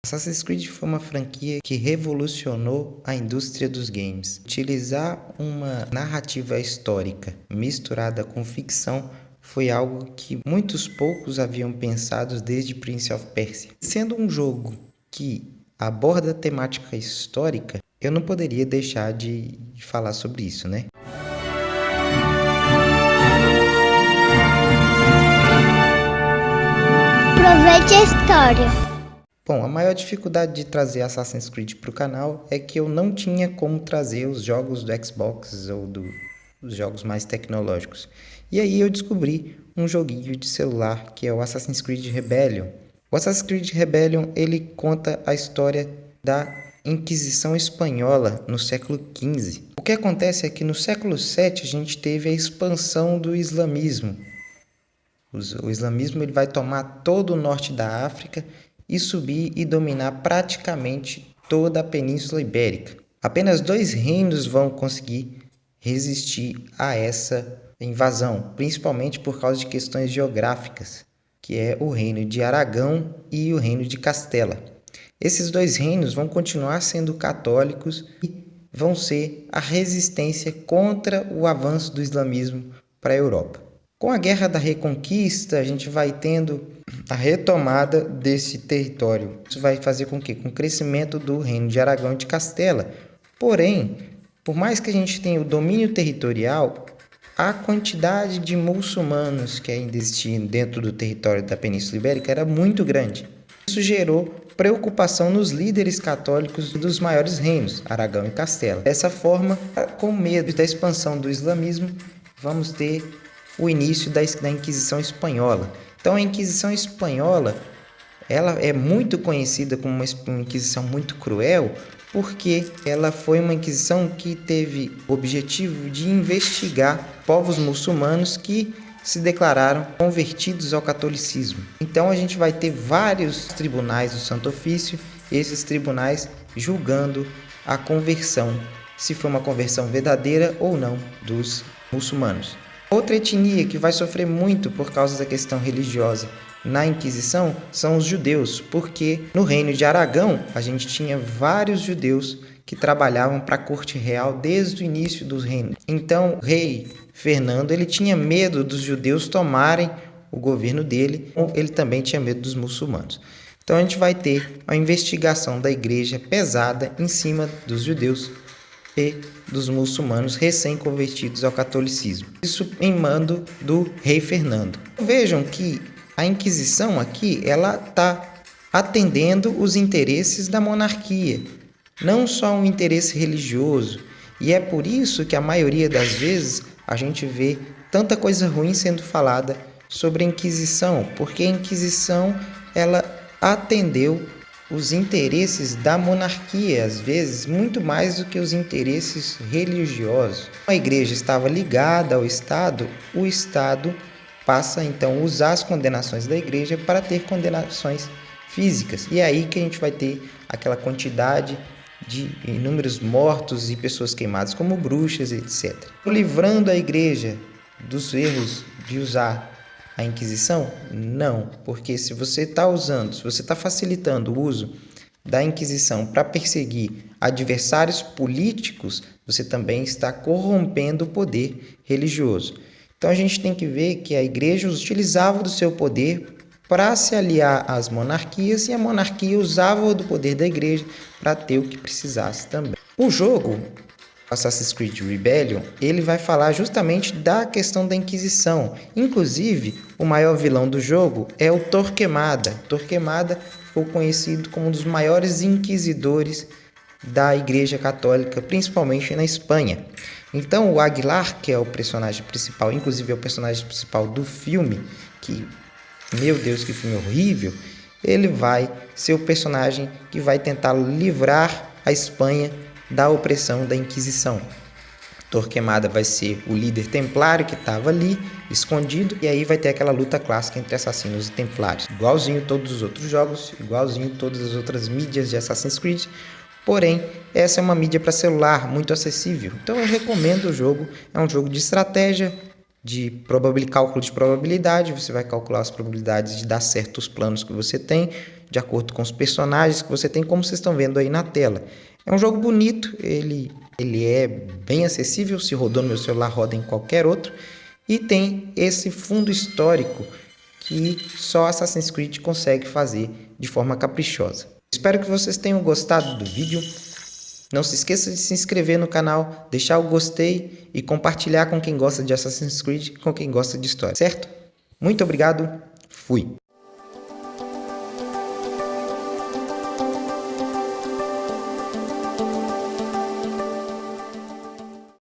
Assassin's Creed foi uma franquia que revolucionou a indústria dos games. Utilizar uma narrativa histórica misturada com ficção foi algo que muitos poucos haviam pensado desde Prince of Persia. Sendo um jogo que aborda a temática histórica, eu não poderia deixar de falar sobre isso, né? Aproveite a história. Bom, a maior dificuldade de trazer Assassin's Creed para o canal é que eu não tinha como trazer os jogos do Xbox ou dos jogos mais tecnológicos. E aí eu descobri um joguinho de celular que é o Assassin's Creed Rebellion. O Assassin's Creed Rebellion ele conta a história da Inquisição Espanhola no século XV. O que acontece é que no século VII a gente teve a expansão do islamismo. O islamismo ele vai tomar todo o norte da África e subir e dominar praticamente toda a Península Ibérica. Apenas 2 reinos vão conseguir resistir a essa invasão, principalmente por causa de questões geográficas, que é o reino de Aragão e o reino de Castela. Esses 2 reinos vão continuar sendo católicos e vão ser a resistência contra o avanço do islamismo para a Europa. Com a Guerra da Reconquista, a gente vai tendo a retomada desse território. Isso vai fazer com que? Com o crescimento do reino de Aragão e de Castela. Porém, por mais que a gente tenha o domínio territorial, a quantidade de muçulmanos que ainda existiam dentro do território da Península Ibérica era muito grande. Isso gerou preocupação nos líderes católicos dos maiores reinos, Aragão e Castela. Dessa forma, com medo da expansão do islamismo, vamos ter o início da Inquisição Espanhola. Então a Inquisição Espanhola ela é muito conhecida como uma Inquisição muito cruel, porque ela foi uma Inquisição que teve o objetivo de investigar povos muçulmanos que se declararam convertidos ao catolicismo. Então a gente vai ter vários tribunais do Santo Ofício, esses tribunais julgando a conversão, se foi uma conversão verdadeira ou não dos muçulmanos. Outra etnia que vai sofrer muito por causa da questão religiosa na Inquisição são os judeus, porque no reino de Aragão a gente tinha vários judeus que trabalhavam para a corte real desde o início dos reinos. Então o rei Fernando ele tinha medo dos judeus tomarem o governo dele, ele também tinha medo dos muçulmanos. Então a gente vai ter a investigação da igreja pesada em cima dos judeus e dos muçulmanos recém-convertidos ao catolicismo. Isso em mando do rei Fernando. Vejam que a Inquisição aqui ela está atendendo os interesses da monarquia, não só um interesse religioso. E é por isso que a maioria das vezes a gente vê tanta coisa ruim sendo falada sobre a Inquisição, porque a Inquisição ela atendeu os interesses da monarquia, às vezes, muito mais do que os interesses religiosos. A igreja estava ligada ao Estado, o Estado passa então a usar as condenações da igreja para ter condenações físicas. E é aí que a gente vai ter aquela quantidade de inúmeros mortos e pessoas queimadas como bruxas, etc. Livrando a igreja dos erros de usar a Inquisição? Não, porque se você está facilitando o uso da Inquisição para perseguir adversários políticos, você também está corrompendo o poder religioso. Então a gente tem que ver que a igreja utilizava do seu poder para se aliar às monarquias e a monarquia usava do poder da igreja para ter o que precisasse também. O jogo Assassin's Creed Rebellion, ele vai falar justamente da questão da Inquisição. Inclusive, o maior vilão do jogo é o Torquemada. Torquemada foi conhecido como um dos maiores inquisidores da Igreja Católica, principalmente na Espanha. Então, o Aguilar, que é o personagem principal, inclusive é o personagem principal do filme, que, meu Deus, que filme horrível, ele vai ser o personagem que vai tentar livrar a Espanha da opressão da Inquisição. Torquemada vai ser o líder templário que estava ali, escondido, e aí vai ter aquela luta clássica entre assassinos e templários. Igualzinho todos os outros jogos, igualzinho todas as outras mídias de Assassin's Creed, porém, essa é uma mídia para celular, muito acessível. Então eu recomendo o jogo, é um jogo de estratégia, cálculo de probabilidade. Você vai calcular as probabilidades de dar certo os planos que você tem, de acordo com os personagens que você tem, como vocês estão vendo aí na tela. É um jogo bonito, ele é bem acessível, se rodou no meu celular, roda em qualquer outro, e tem esse fundo histórico que só Assassin's Creed consegue fazer de forma caprichosa. Espero que vocês tenham gostado do vídeo. Não se esqueça de se inscrever no canal, deixar o gostei e compartilhar com quem gosta de Assassin's Creed, com quem gosta de história, certo? Muito obrigado, fui!